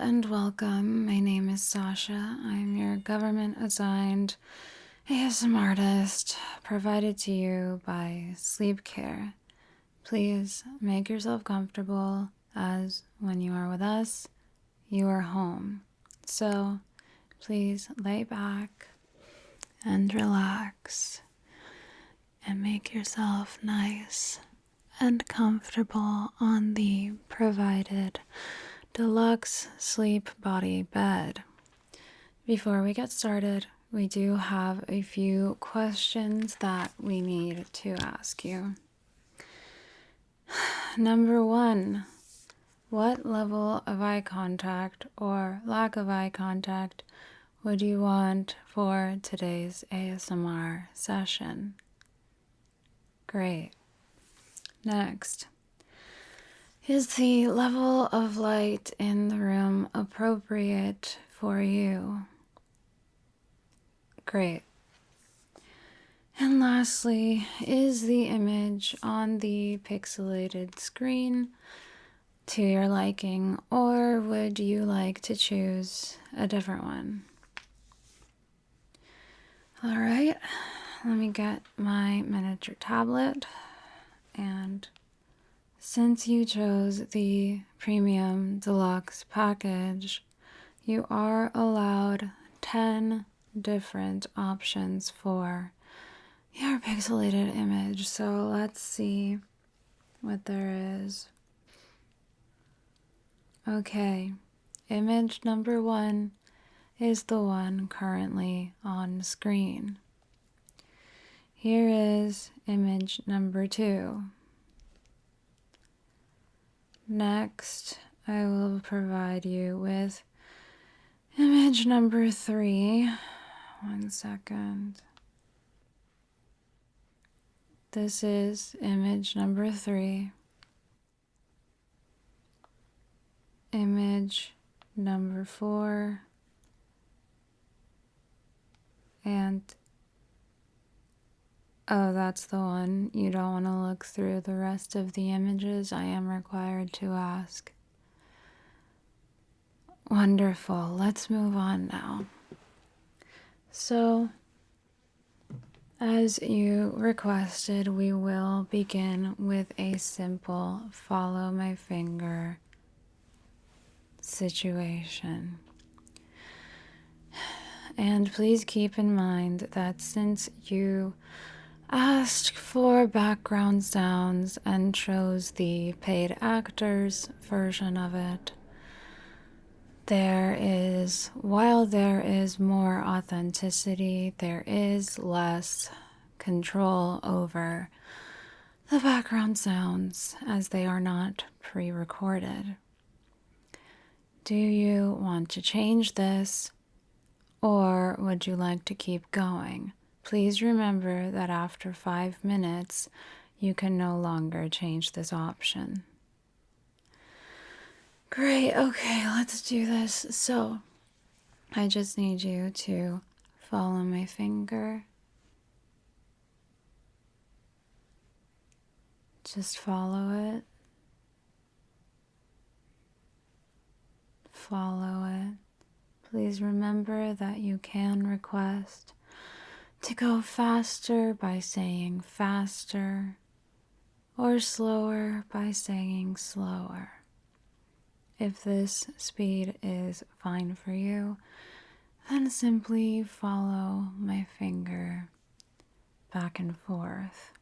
and welcome. My name is Sasha. I'm your government-assigned ASMRtist provided to you by SleeeepCare. Please make yourself comfortable as when you are with us, you are home. So please lay back and relax and make yourself nice and comfortable on the provided deluxe sleep body bed. Before we get started, we do have a few questions that we need to ask you. Number 1, what level of eye contact or lack of eye contact would you want for today's ASMR session? Great. Next, is the level of light in the room appropriate for you? Great. And lastly, is the image on the pixelated screen to your liking, or would you like to choose a different one? All right, let me get my miniature tablet, and since you chose the premium deluxe package, you are allowed 10 different options for your pixelated image. So let's see what there is. Okay, image number 1 is the one currently on screen. Here is image number 2. Next, I will provide you with image number 3. One second. This is image number 3. Image number 4. And oh, that's the one. You don't want to look through the rest of the images. I am required to ask. Wonderful. Let's move on now. So, as you requested, we will begin with a simple follow my finger situation. And please keep in mind that since you asked for background sounds and chose the paid actors version of it, while there is more authenticity, there is less control over the background sounds as they are not pre-recorded. Do you want to change this, or would you like to keep going? Please remember that after 5 minutes, you can no longer change this option. Great, okay, let's do this. So, I just need you to follow my finger. Just follow it. Follow it. Please remember that you can request to go faster by saying faster, or slower by saying slower. If this speed is fine for you, then simply follow my finger back and forth.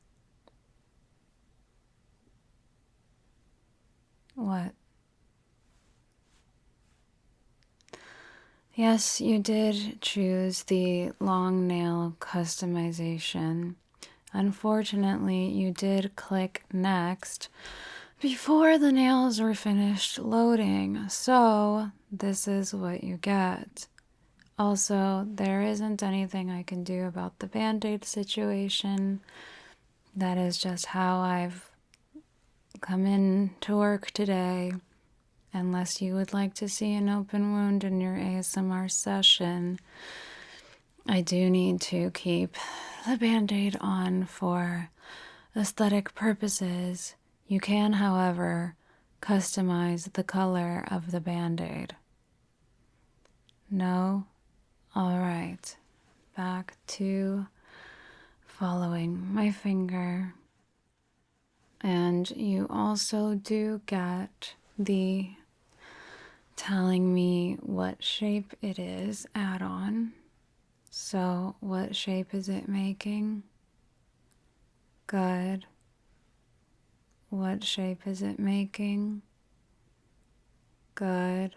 What? Yes, you did choose the long nail customization. Unfortunately, you did click next before the nails were finished loading, so this is what you get. Also, there isn't anything I can do about the Band-Aid situation. That is just how I've come in to work today. Unless you would like to see an open wound in your ASMR session, I do need to keep the Band-Aid on for aesthetic purposes. You can, however, customize the color of the Band-Aid. No? Alright. Back to following my finger. And you also do get the telling me what shape it is add-on. So, what shape is it making? Good. What shape is it making? Good.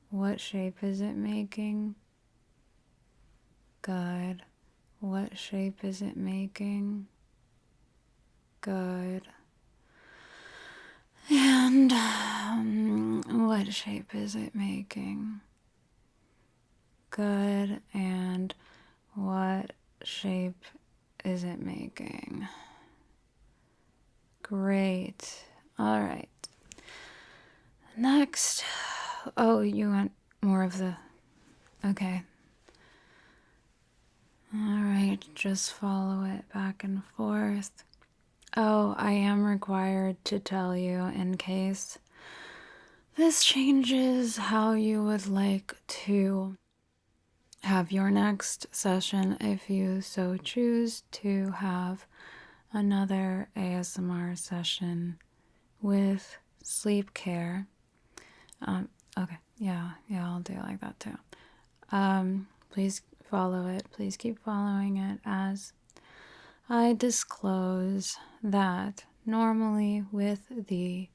What shape is it making? Good. What shape is it making? Good. And what shape is it making? Good. And what shape is it making? Great. All right. Next. Oh, you want more of the... Okay. All right. Just follow it back and forth. Oh, I am required to tell you in case this changes how you would like to have your next session, if you so choose to have another ASMR session with SleeeepCare. Okay, yeah, I'll do it like that too. Please follow it. Please keep following it as I disclose that normally with the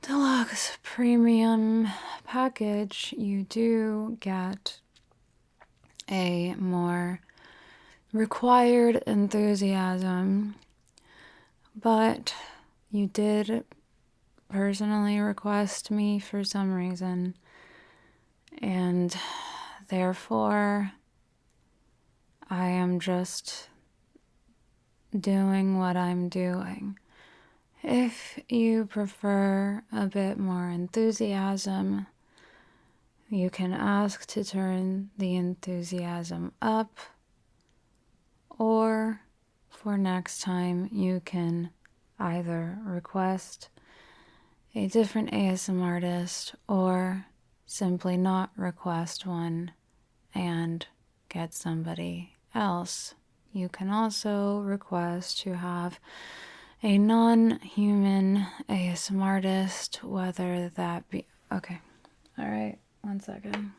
deluxe premium package, you do get a more required enthusiasm, but you did personally request me for some reason, and therefore I am just doing what I'm doing. If you prefer a bit more enthusiasm, you can ask to turn the enthusiasm up, or for next time you can either request a different ASMRtist or simply not request one and get somebody else. You can also request to have a non-human ASMRtist, whether that be... Okay, all right, 1 second.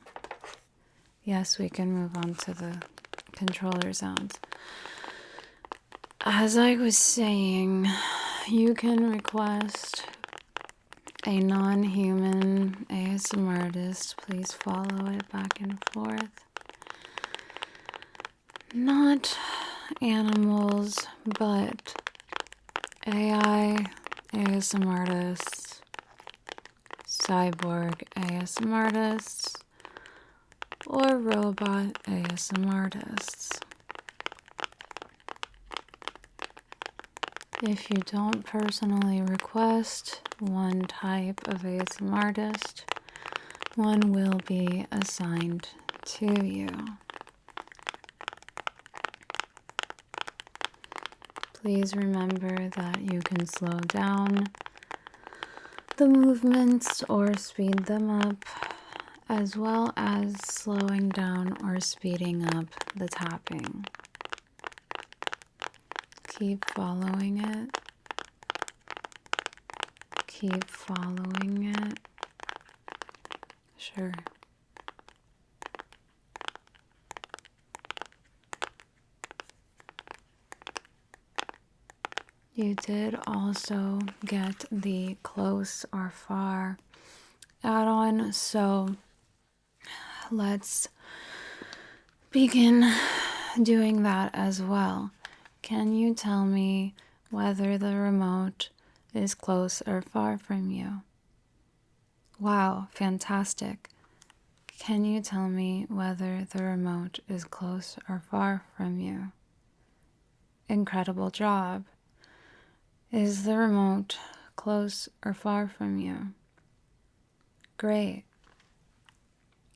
Yes, we can move on to the controller sounds. As I was saying, you can request a non-human ASMRtist. Please follow it back and forth. Not animals, but AI ASMRtists, cyborg ASMRtists, or robot ASMRtists. If you don't personally request one type of ASMRtist, one will be assigned to you. Please remember that you can slow down the movements or speed them up, as well as slowing down or speeding up the tapping. Keep following it. Keep following it. Sure. You did also get the close or far add-on, so let's begin doing that as well. Can you tell me whether the remote is close or far from you? Wow, fantastic. Can you tell me whether the remote is close or far from you? Incredible job. Is the remote close or far from you? Great.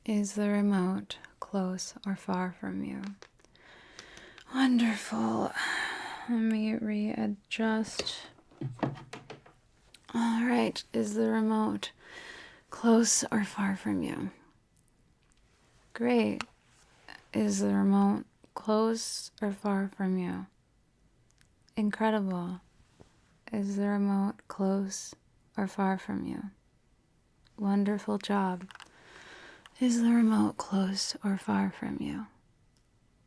Is the remote close or far from you? Wonderful. Let me readjust. All right. Is the remote close or far from you? Great. Is the remote close or far from you? Incredible. Is the remote close or far from you? Wonderful job. Is the remote close or far from you?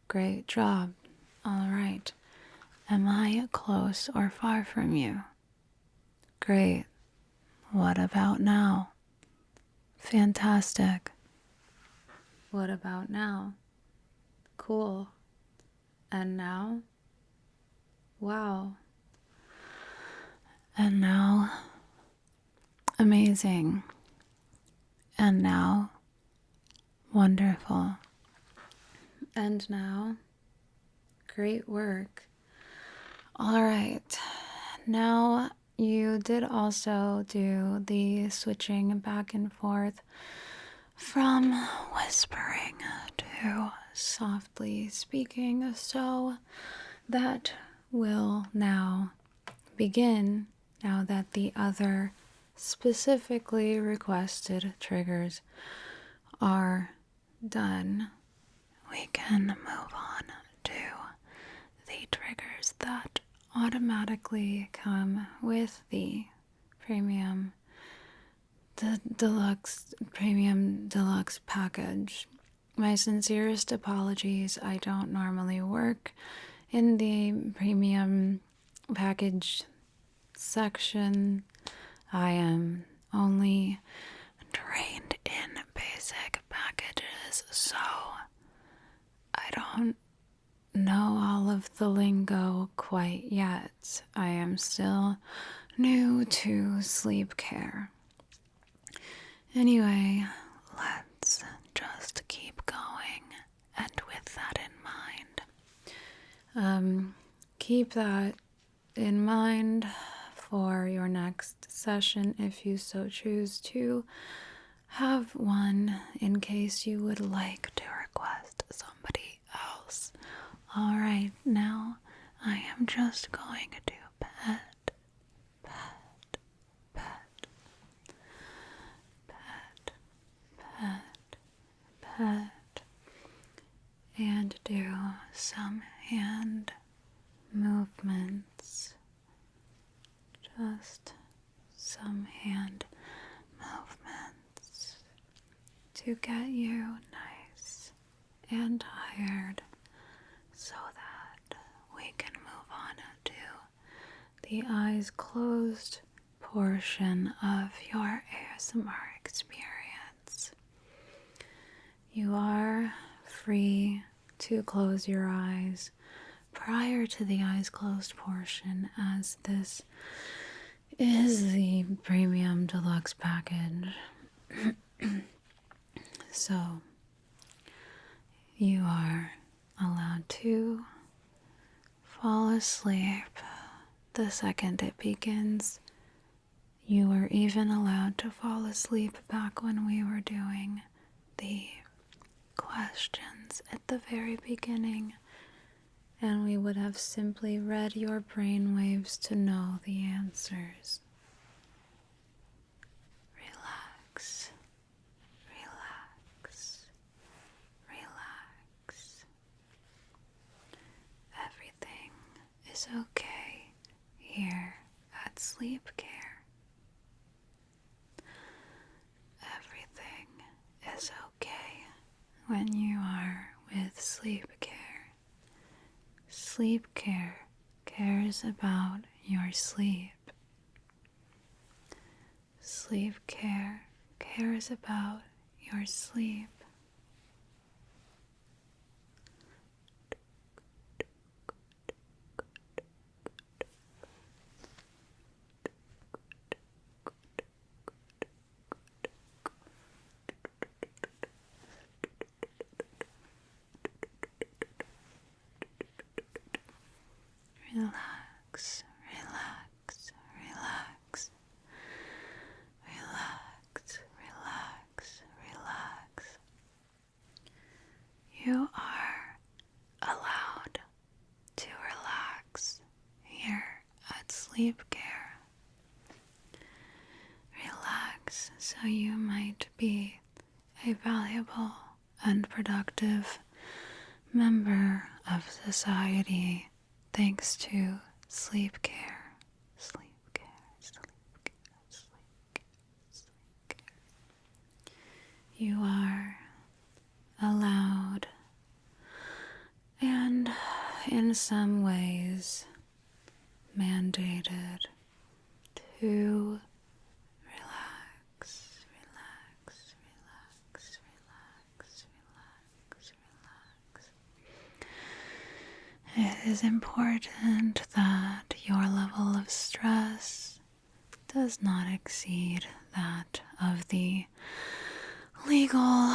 Great job. All right. Am I close or far from you? Great. What about now? Fantastic. What about now? Cool. And now? Wow. And now? Amazing. And now? Wonderful. And now? Great work. All right. Now you did also do the switching back and forth from whispering to softly speaking, so that will now begin now that the other specifically requested triggers are done. We can move on to the triggers that automatically come with the premium premium deluxe package. My sincerest apologies. I don't normally work in the premium package section. I am only trained in basic packages, so I don't know all of the lingo quite yet. I am still new to SleeeepCare. Anyway, let's just keep going, and with that in mind, keep that in mind for your next session if you so choose to have one, in case you would like to request somebody else. All right, now I am just going to pet, pet, pet, pet, pet, pet, and do some hand movements. Just some hand movements to get you nice and tired, so that we can move on to the eyes closed portion of your ASMR experience. You are free to close your eyes prior to the eyes closed portion, as this is the premium deluxe package. So you are allowed to fall asleep the second it begins. You were even allowed to fall asleep back when we were doing the questions at the very beginning, and we would have simply read your brainwaves to know the answers. Relax, relax, relax. Everything is okay here at SleeeepCare. Everything is okay when you are with SleeeepCare. SleeeepCare cares about your sleep. SleeeepCare cares about your sleep. Relax, relax, relax, relax, relax, relax. You are allowed to relax here at SleeeepCare. Relax so you might be a valuable and productive member of society thanks to sleep care. Sleep care, sleep care, sleep care, sleep care. You are allowed and in some ways mandated to relax, relax, relax, relax, relax, relax. It is important that your level of stress does not exceed that of the legal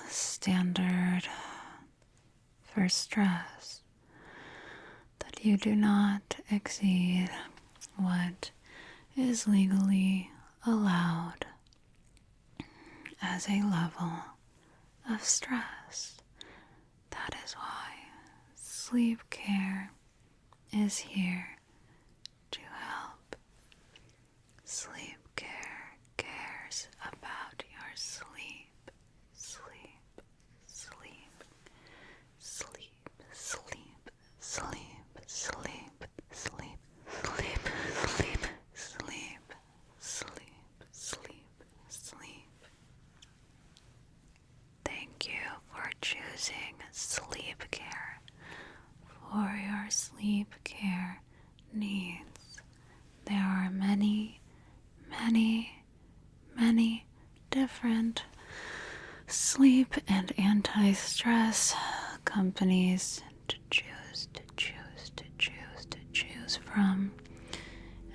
standard for stress, that you do not exceed what is legally allowed as a level of stress. That is why sleep care is here to help. Sleep care cares about your sleep, sleep, sleep, sleep, sleep, sleep, sleep, sleep, sleep, sleep, sleep, sleep, sleep, sleep. Thank you for choosing sleep care for your sleep care needs. There are many, many, many different sleep and anti-stress companies to choose from.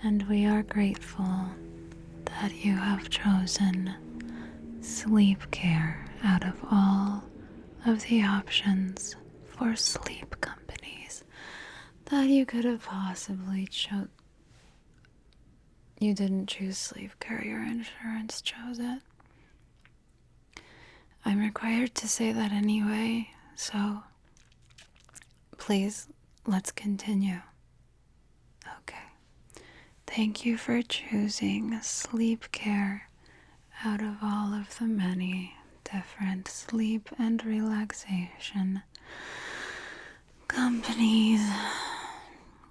And we are grateful that you have chosen sleep care out of all of the options for sleep companies that you could have possibly chosen. You didn't choose sleep care, your insurance chose it. I'm required to say that anyway, so please, let's continue. Okay. Thank you for choosing sleep care out of all of the many different sleep and relaxation companies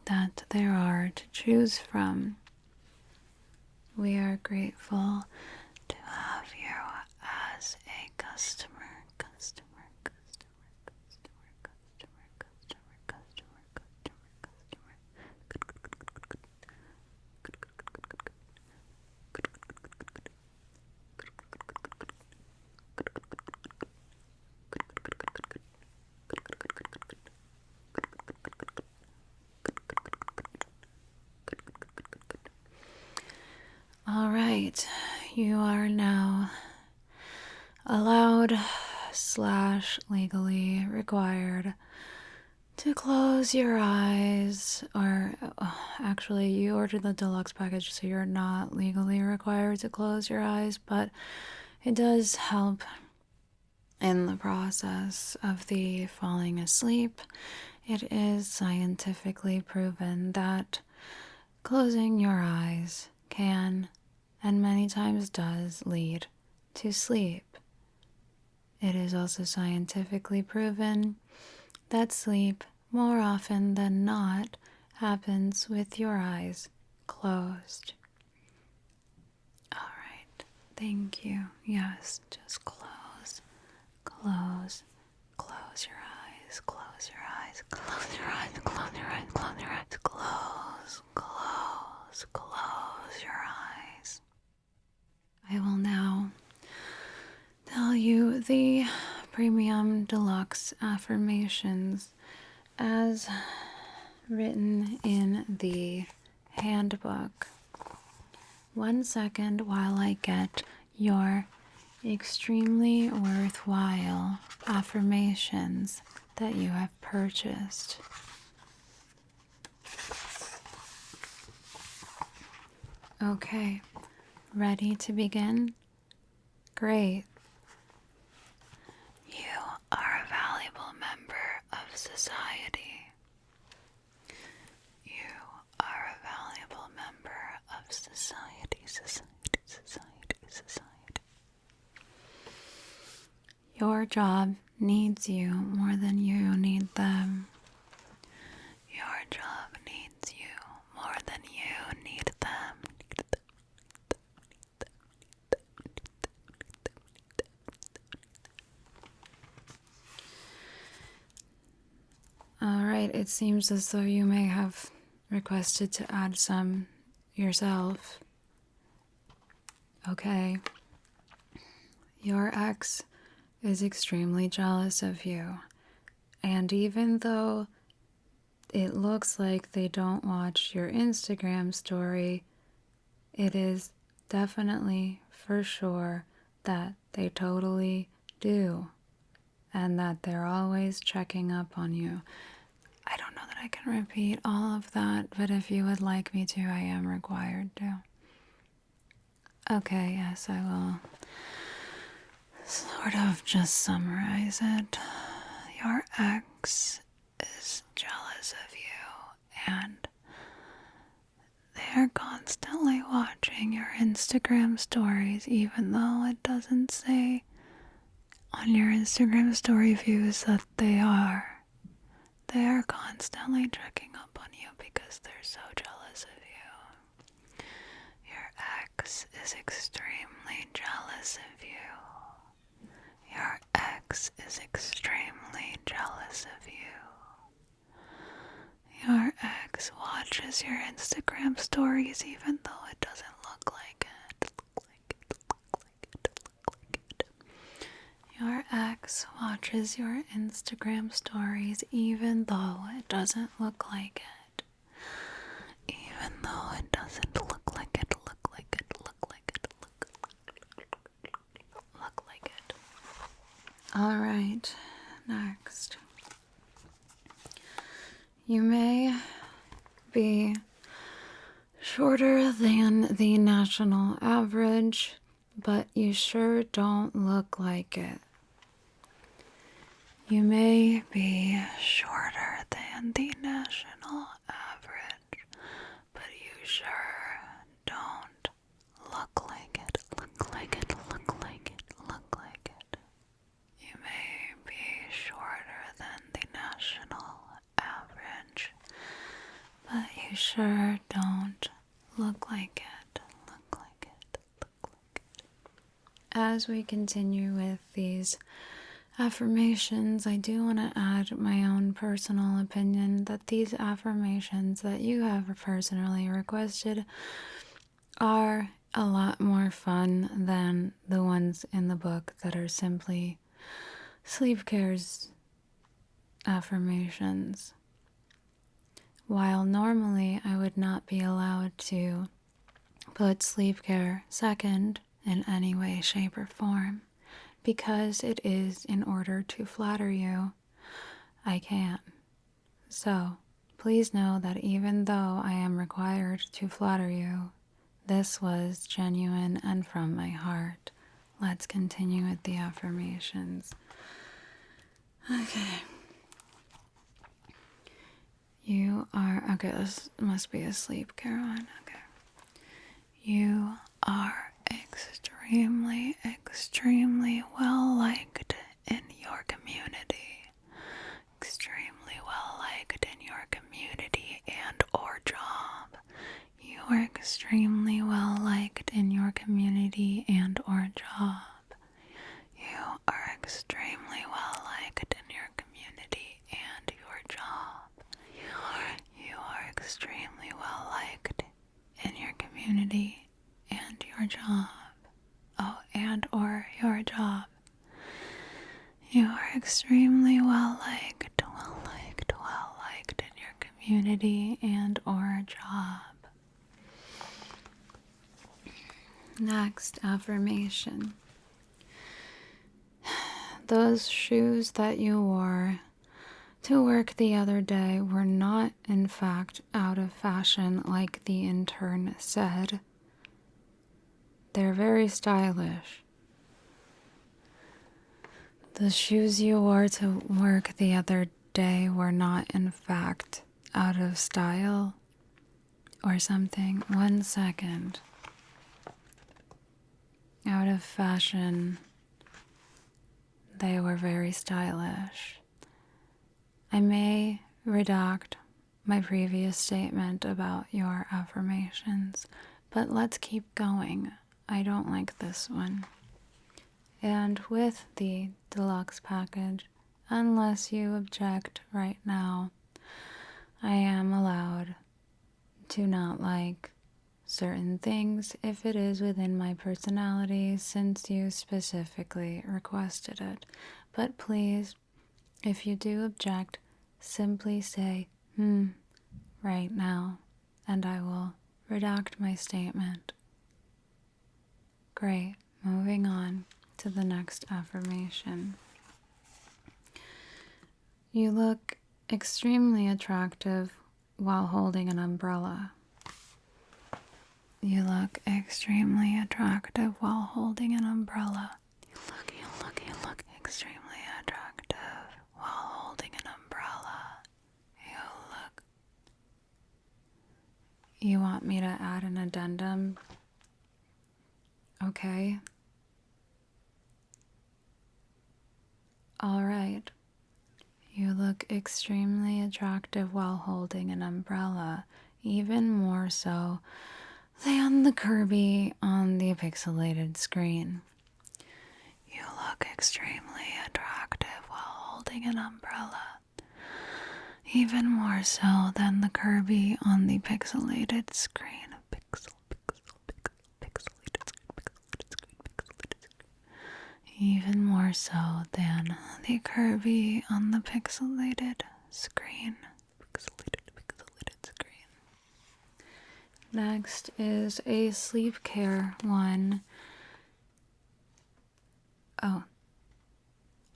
that there are to choose from. We are grateful to have you as a customer. All right, you are now allowed / legally required to close your eyes, or actually you ordered the deluxe package, so you're not legally required to close your eyes, but it does help in the process of the falling asleep. It is scientifically proven that closing your eyes can, and many times does, lead to sleep. It is also scientifically proven that sleep, more often than not, happens with your eyes closed. All right, thank you. Yes, just close your eyes, close your eyes, close your eyes, close your eyes, close your eyes, close your eyes. I will now tell you the premium deluxe affirmations as written in the handbook. 1 second while I get your extremely worthwhile affirmations that you have purchased. Okay, ready to begin? Great. You are a valuable member of society. You are a valuable member of society. Your job needs you more than you need them. Your job needs you more than you need them. Alright, it seems as though you may have requested to add some yourself. Okay. Your ex is extremely jealous of you. And even though it looks like they don't watch your Instagram story, it is definitely for sure that they totally do. And that they're always checking up on you. I don't know that I can repeat all of that, but if you would like me to, I am required to. Okay, yes, I will sort of just summarize it. Your ex is jealous of you, and they're constantly watching your Instagram stories, even though it doesn't say on your Instagram story views that they are. They are constantly checking up on you because they're so jealous of you. Your ex is extremely jealous of you. Your ex is extremely jealous of you. Your ex watches your Instagram stories even though it doesn't look like it. Your ex watches your Instagram stories even though it doesn't look like it. Even though it doesn't look like it, look like it, look like it, look like it. Alright, next. You may be shorter than the national average, but you sure don't look like it. You may be shorter than the national average, but you sure don't look like it, look like it, look like it, look like it. You may be shorter than the national average, but you sure don't look like it, look like it, look like it. As we continue with these affirmations, I do want to add my own personal opinion that these affirmations that you have personally requested are a lot more fun than the ones in the book that are simply SleeeepCare's affirmations. While normally I would not be allowed to put SleeeepCare second in any way, shape, or form, because it is in order to flatter you, I can. So, please know that even though I am required to flatter you, this was genuine and from my heart. Let's continue with the affirmations. Okay. Okay, this must be a SleeeepCare one. Okay. You are extremely, extremely well liked in your community. Extremely well liked in your community and or job. You are extremely well liked in your community and or job. You are extremely well liked in your community and your job. You are extremely well liked in your community and your job. Oh, and or your job. You are extremely well liked in your community and or job. Next affirmation. Those shoes that you wore to work the other day were not, in fact, out of fashion like the intern said. They're very stylish. The shoes you wore to work the other day were not, in fact, out of style or something. 1 second. Out of fashion. they were very stylish. I may redact my previous statement about your affirmations, but let's keep going. I don't like this one. And with the deluxe package, unless you object right now, I am allowed to not like certain things if it is within my personality, since you specifically requested it. But please, if you do object, simply say, right now, and I will redact my statement. Great. Moving on to the next affirmation. You look extremely attractive while holding an umbrella. You look extremely attractive while holding an umbrella. You look extremely attractive while holding an umbrella. You want me to add an addendum? Okay. All right. You look extremely attractive while holding an umbrella, even more so than the Kirby on the pixelated screen. You look extremely attractive while holding an umbrella, even more so than the Kirby on the pixelated screen. Even more so than the Kirby on the pixelated screen. Next is a SleeeepCare one. Oh.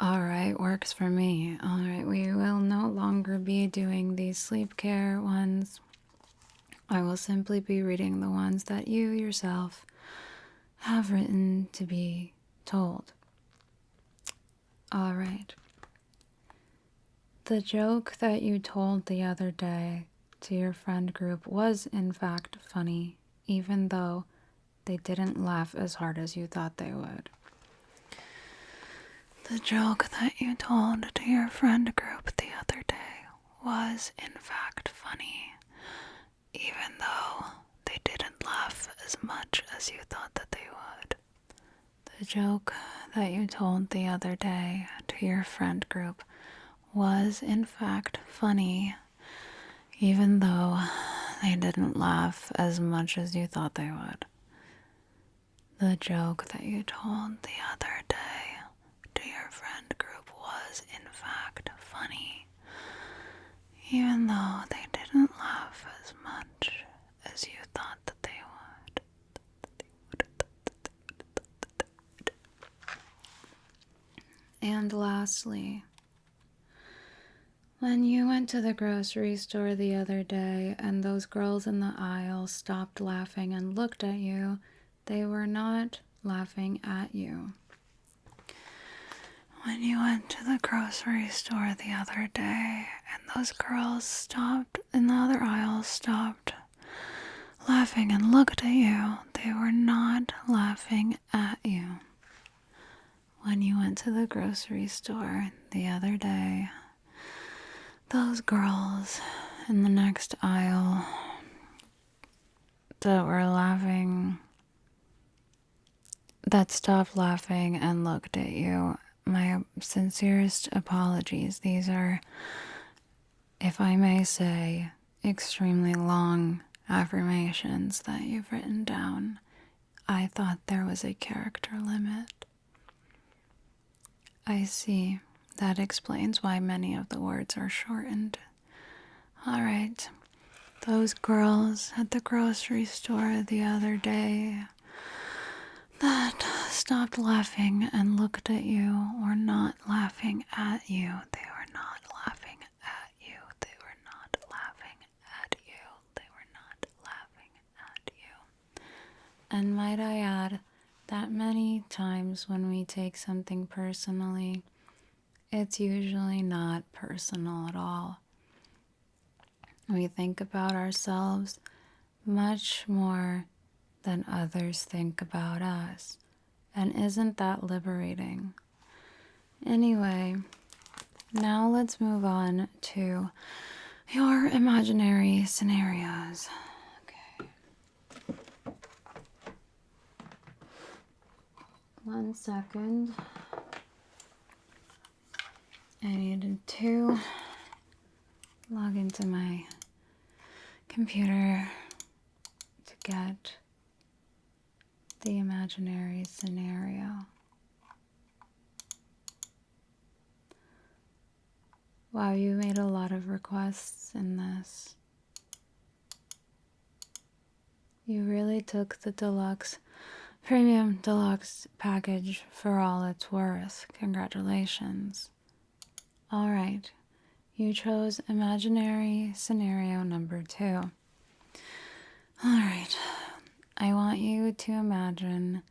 Alright, works for me. Alright, we will no longer be doing these SleeeepCare ones. I will simply be reading the ones that you yourself have written to be told. Alright. The joke that you told the other day to your friend group was in fact funny, even though they didn't laugh as hard as you thought they would. The joke that you told to your friend group the other day was in fact funny, even though they didn't laugh as much as you thought that they would. The joke that you told the other day to your friend group was in fact funny, even though they didn't laugh as much as you thought they would. The joke that you told the other day to your friend group was in fact funny, even though they didn't laugh as much as you thought that they would. And lastly, when you went to the grocery store the other day and those girls in the aisle stopped laughing and looked at you, they were not laughing at you. When you went to the grocery store the other day and those girls stopped in the other aisle, stopped laughing and looked at you, they were not laughing at you. When you went to the grocery store the other day, those girls in the next aisle that stopped laughing and looked at you, my sincerest apologies. These are, if I may say, extremely long affirmations that you've written down. I thought there was a character limit. I see. That explains why many of the words are shortened. Alright. Those girls at the grocery store the other day that stopped laughing and looked at you were not laughing at you. They were not laughing at you. They were not laughing at you. They were not laughing at you. And might I add that many times when we take something personally, it's usually not personal at all. We think about ourselves much more than others think about us. And isn't that liberating? Anyway, now let's move on to your imaginary scenarios. Okay. 1 second. I needed to log into my computer to get the imaginary scenario. Wow, you made a lot of requests in this. You really took the premium deluxe package for all it's worth. Congratulations. All right, you chose imaginary scenario number 2. All right, I want you to imagine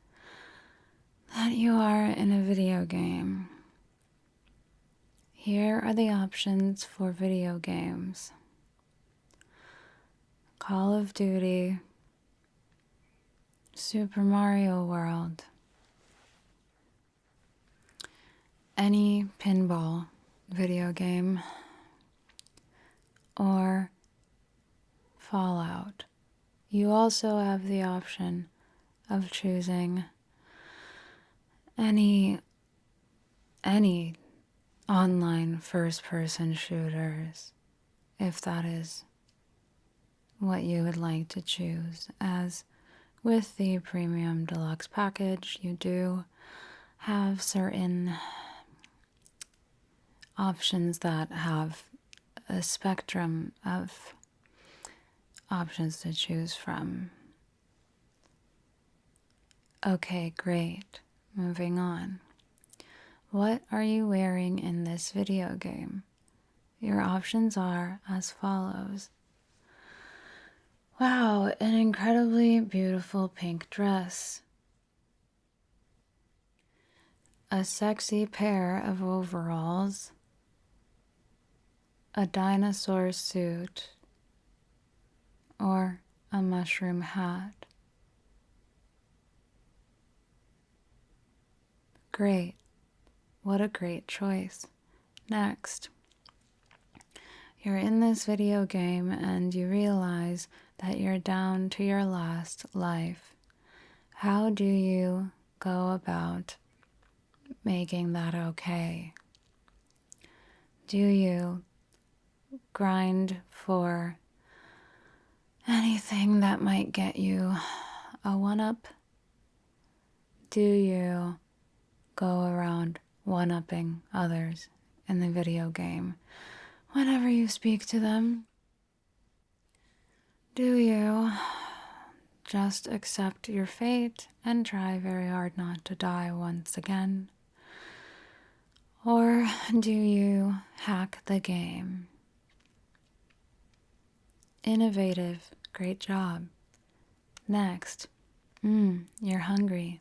that you are in a video game. Here are the options for video games: Call of Duty, Super Mario World, any pinball video game, or Fallout. You also have the option of choosing any online first-person shooters, if that is what you would like to choose. As with the premium deluxe package, you do have certain options that have a spectrum of options to choose from. Okay, great. Moving on. What are you wearing in this video game? Your options are as follows. Wow, an incredibly beautiful pink dress. A sexy pair of overalls. A dinosaur suit. Or a mushroom hat. Great. What a great choice. Next. You're in this video game and you realize that you're down to your last life. How do you go about making that okay? Do you grind for anything that might get you a 1-up? Do you go around 1-upping others in the video game whenever you speak to them? Do you just accept your fate and try very hard not to die once again? Or do you hack the game? Innovative, great job. Next, you're hungry.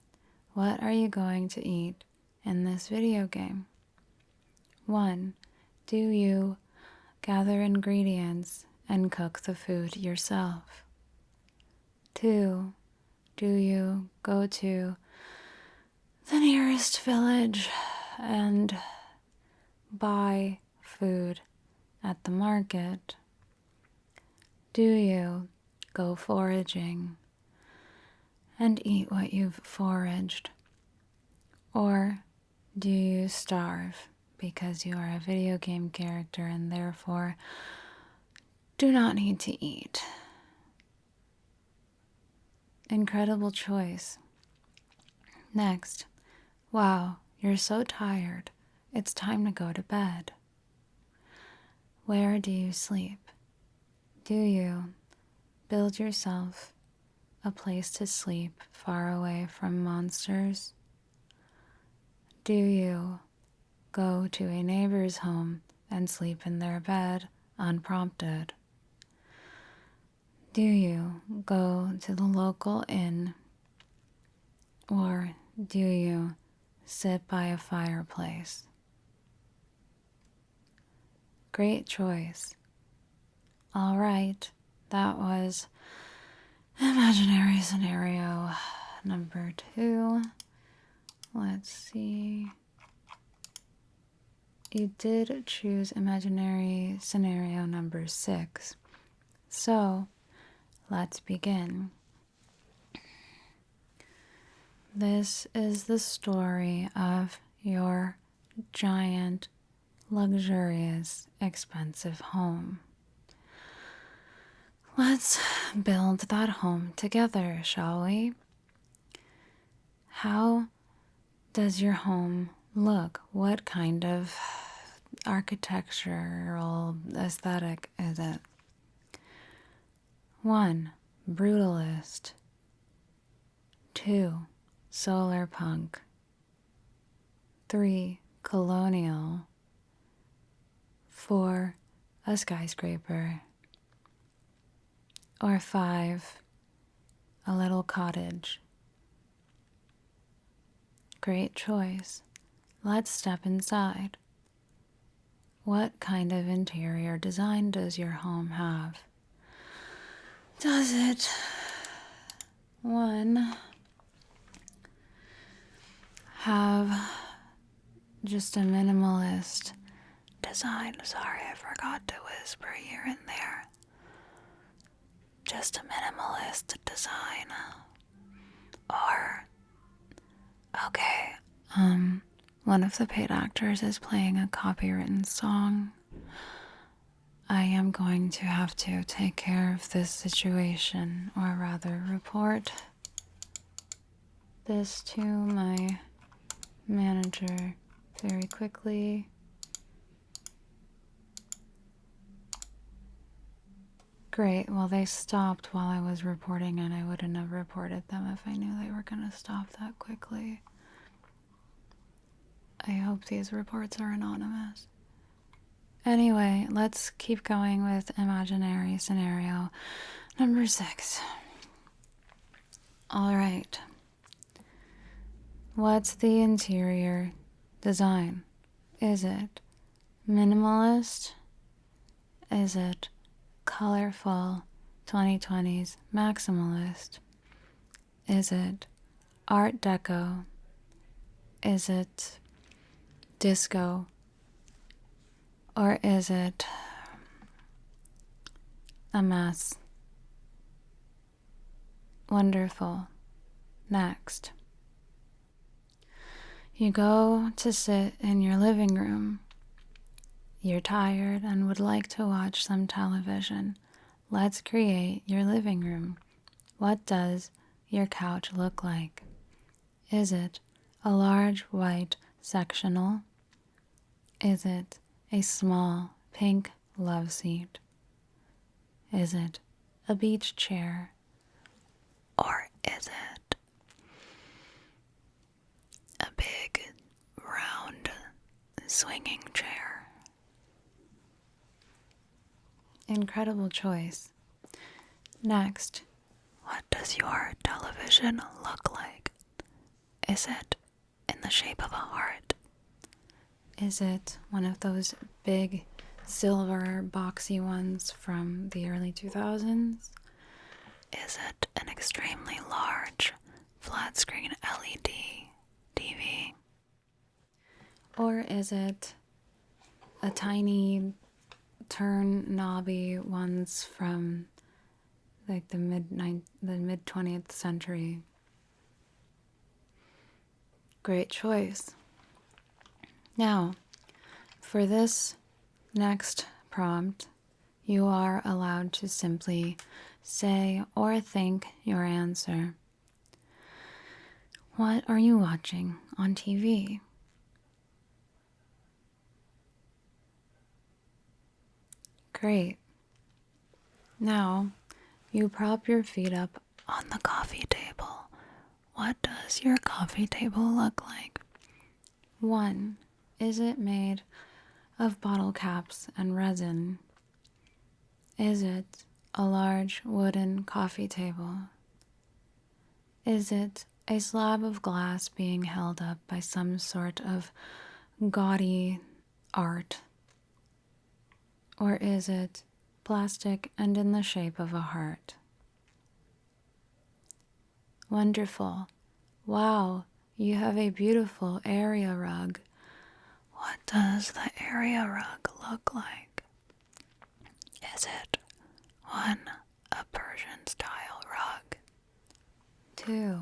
What are you going to eat in this video game? 1. Do you gather ingredients and cook the food yourself? 2. Do you go to the nearest village and buy food at the market? Do you go foraging and eat what you've foraged? Or do you starve because you are a video game character and therefore do not need to eat? Incredible choice. Next. Wow, you're so tired. It's time to go to bed. Where do you sleep? Do you build yourself a place to sleep far away from monsters? Do you go to a neighbor's home and sleep in their bed unprompted? Do you go to the local inn? Or do you sit by a fireplace? Great choice. All right, that was imaginary scenario number 2. Let's see. you did choose imaginary scenario number 6. So, let's begin. This is the story of your giant, luxurious, expensive home. Let's build that home together, shall we? How does your home look? What kind of architectural aesthetic is it? 1. Brutalist. 2. Solar punk. 3. Colonial. 4. A skyscraper. Or 5. A little cottage. Great choice. Let's step inside. What kind of interior design does your home have? Does it 1. have just a minimalist design? Sorry, I forgot to whisper here and there. Just a minimalist design. Or, okay, one of the paid actors is playing a copywritten song. I am going to have to take care of this situation, or rather report this to my manager very quickly. Great, well they stopped while I was reporting, and I wouldn't have reported them if I knew they were going to stop that quickly. I hope these reports are anonymous. Anyway, let's keep going with imaginary scenario number 6. All right. What's the interior design? Is it minimalist? Is it colorful 2020s maximalist? Is it Art Deco? Is it disco? Or is it a mess? Wonderful. Next. You go to sit in your living room. You're tired and would like to watch some television. Let's create your living room. What does your couch look like? Is it a large white sectional? Is it a small pink love seat? Is it a beach chair? Or is it a big, round, swinging chair? Incredible choice. Next, what does your television look like? Is it in the shape of a heart? Is it one of those big silver boxy ones from the early 2000s? Is it an extremely large flat screen LED TV? Or is it a tiny turn knobby ones from like the mid 20th century? Great choice. Now, for this next prompt, you are allowed to simply say or think your answer. What are you watching on TV? Great. Now, you prop your feet up on the coffee table. What does your coffee table look like? 1. Is it made of bottle caps and resin? Is it a large wooden coffee table? Is it a slab of glass being held up by some sort of gaudy art? Or is it plastic and in the shape of a heart? Wonderful. Wow, you have a beautiful area rug. What does the area rug look like? Is it 1, a Persian style rug? 2,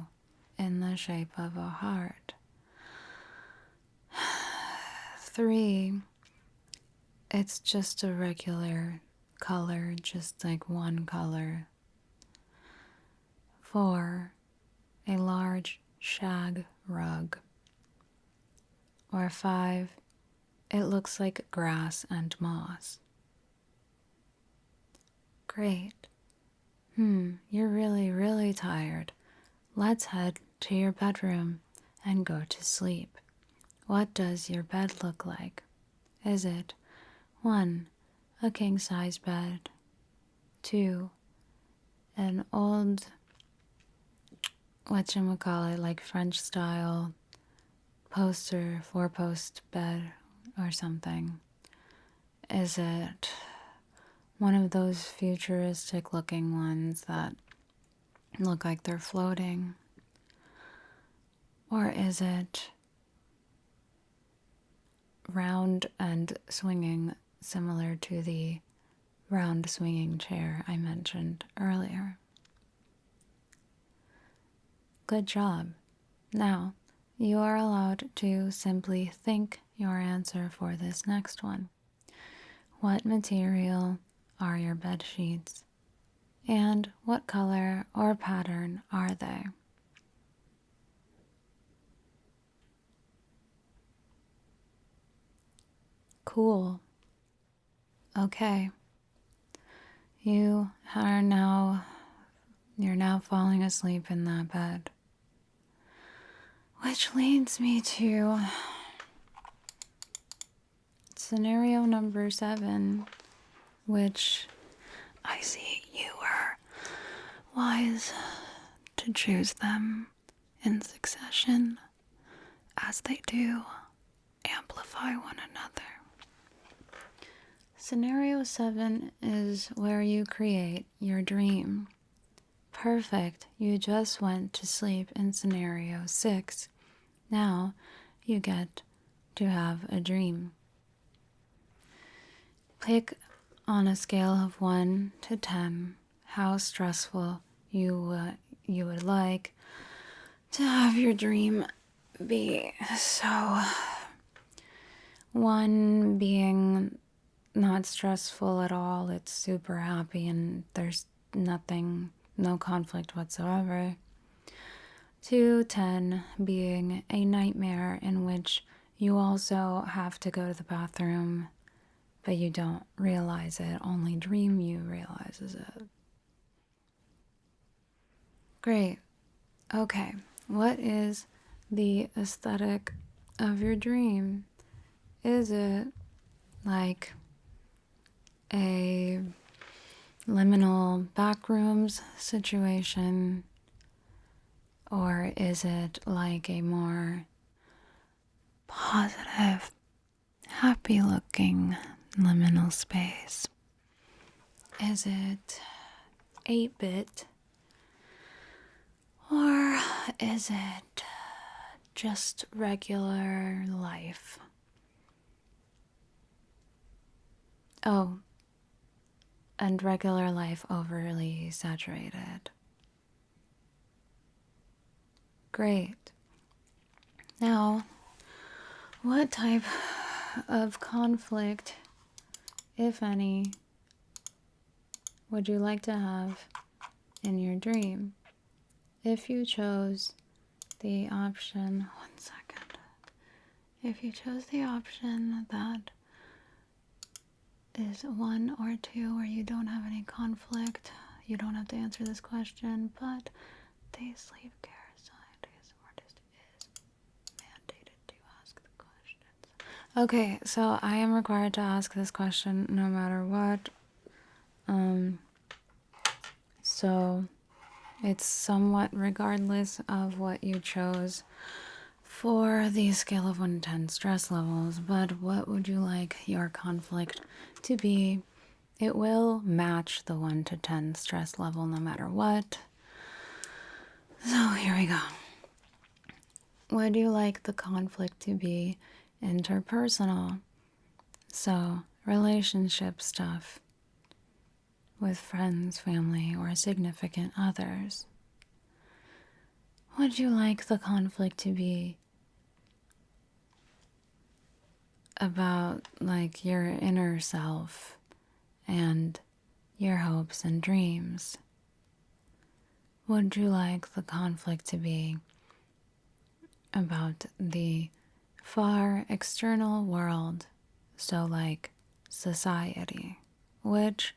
in the shape of a heart? 3, it's just a regular color, just like one color? 4, a large shag rug? Or 5, it looks like grass and moss? Great. You're really, really tired. Let's head to your bedroom and go to sleep. What does your bed look like? Is it 1, a king-size bed? 2, an old, whatchamacallit, like French-style poster, 4-post bed or something? Is it one of those futuristic-looking ones that look like they're floating? Or is it round and swinging, similar to the round swinging chair I mentioned earlier? Good job. Now, you are allowed to simply think your answer for this next one. What material are your bed sheets? And what color or pattern are they? Cool. Okay. You're now falling asleep in that bed. Which leads me to scenario number 7, which I see you were wise to choose them in succession, as they do amplify one another. Scenario 7 is where you create your dream. Perfect, you just went to sleep in scenario 6. Now you get to have a dream. Pick on a scale of 1 to 10 how stressful you would like to have your dream be. So 1 being not stressful at all, it's super happy and there's no conflict whatsoever. 2, 10 being a nightmare in which you also have to go to the bathroom, but you don't realize it, only dream you realizes it. Great. Okay, what is the aesthetic of your dream? Is it like a liminal backrooms situation? Or is it like a more positive, happy-looking liminal space? Is it 8-bit? Or is it just regular life? Oh, and regular life overly saturated. Great. Now, what type of conflict, if any, would you like to have in your dream? If you chose the option, if you chose the option that is 1 or 2 where you don't have any conflict, you don't have to answer this question, but the SleeeepCare ASMRtist is mandated to ask the questions. Okay, so I am required to ask this question no matter what. So it's somewhat regardless of what you chose for the scale of 1 to 10 stress levels, but what would you like your conflict to be? It will match the 1 to 10 stress level no matter what. So here we go. Would you like the conflict to be interpersonal. So, relationship stuff with friends, family, or significant others. Would you like the conflict to be about like your inner self and your hopes and dreams? Would you like the conflict to be about the far external world, so like society? Which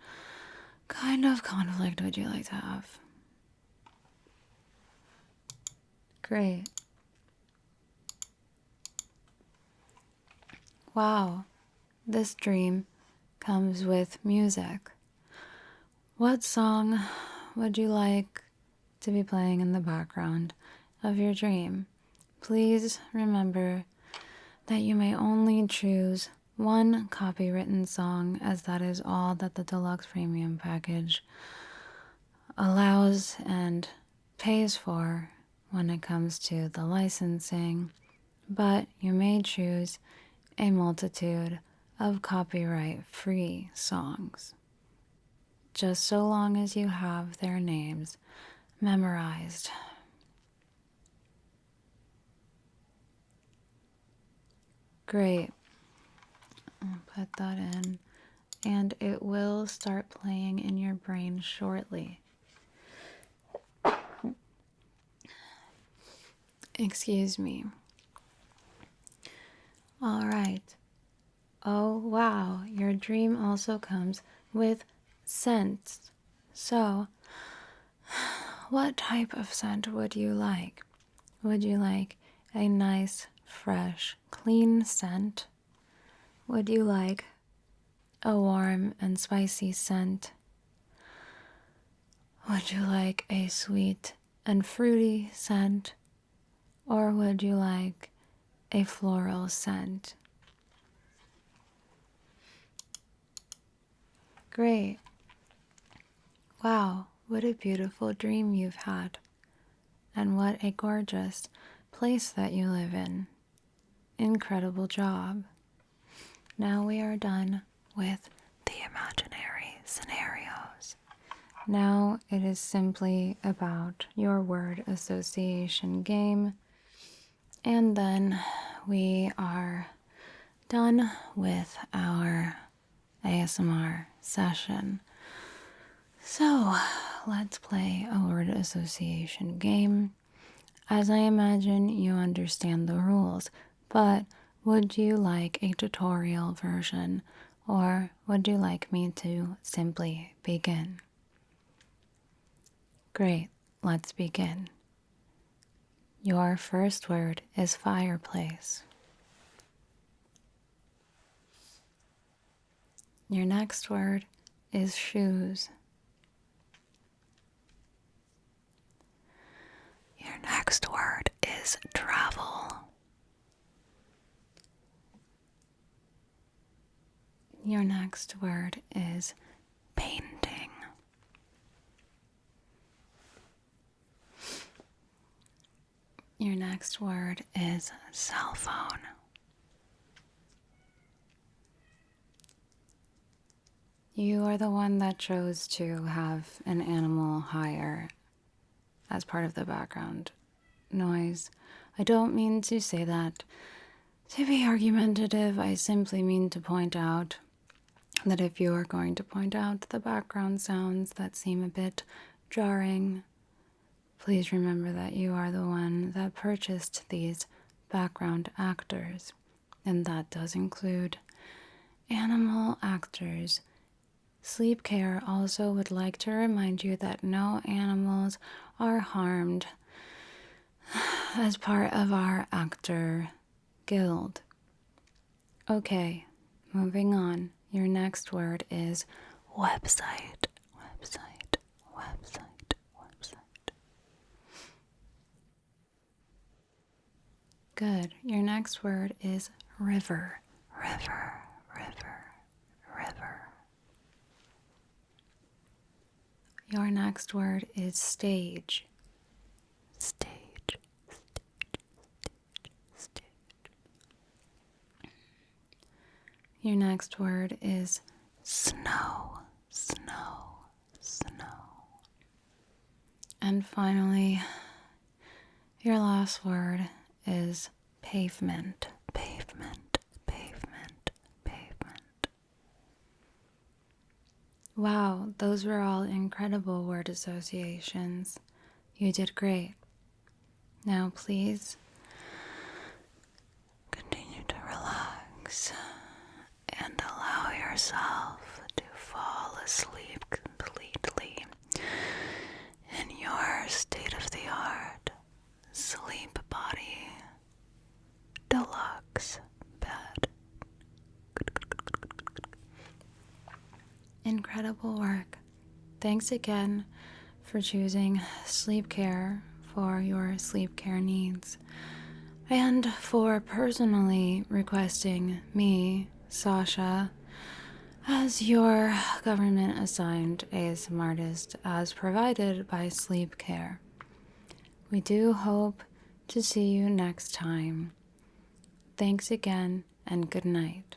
kind of conflict would you like to have? Great. Wow, this dream comes with music. What song would you like to be playing in the background of your dream? Please remember that you may only choose one copywritten song, as that is all that the deluxe premium package allows and pays for when it comes to the licensing, but you may choose a multitude of copyright-free songs, just so long as you have their names memorized. Great. I'll put that in, and it will start playing in your brain shortly. Excuse me. All right. Oh, wow. Your dream also comes with scents. So, what type of scent would you like? Would you like a nice, fresh, clean scent? Would you like a warm and spicy scent? Would you like a sweet and fruity scent? Or would you like a floral scent? Great. Wow, what a beautiful dream you've had. And what a gorgeous place that you live in. Incredible job. Now we are done with the imaginary scenarios. Now it is simply about your word association game. And then we are done with our ASMR session. So let's play a word association game. As I imagine you understand the rules, but would you like a tutorial version, or would you like me to simply begin? Great, let's begin. Your first word is fireplace. Your next word is shoes. Your next word is travel. Your next word is painting. Your next word is cell phone. You are the one that chose to have an animal higher as part of the background noise. I don't mean to say that to be argumentative. I simply mean to point out that if you are going to point out the background sounds that seem a bit jarring, please remember that you are the one that purchased these background actors, and that does include animal actors. SleeeepCare also would like to remind you that no animals are harmed as part of our actor guild. Okay, moving on. Your next word is website. Website, website, website. Good. Your next word is river. River, river, river. Your next word is stage. Stage, stage, stage, stage. Your next word is snow, snow, snow. And finally, your last word is pavement, pavement, pavement, pavement. Wow, those were all incredible word associations. You did great. Now please continue to relax and allow yourself to fall asleep completely in your state-of-the-art sleep body deluxe bed. Incredible work. Thanks again for choosing SleeeepCare for your sleep care needs, and for personally requesting me, Sasha, as your government assigned ASMRtist as provided by SleeeepCare. We do hope to see you next time. Thanks again, and good night.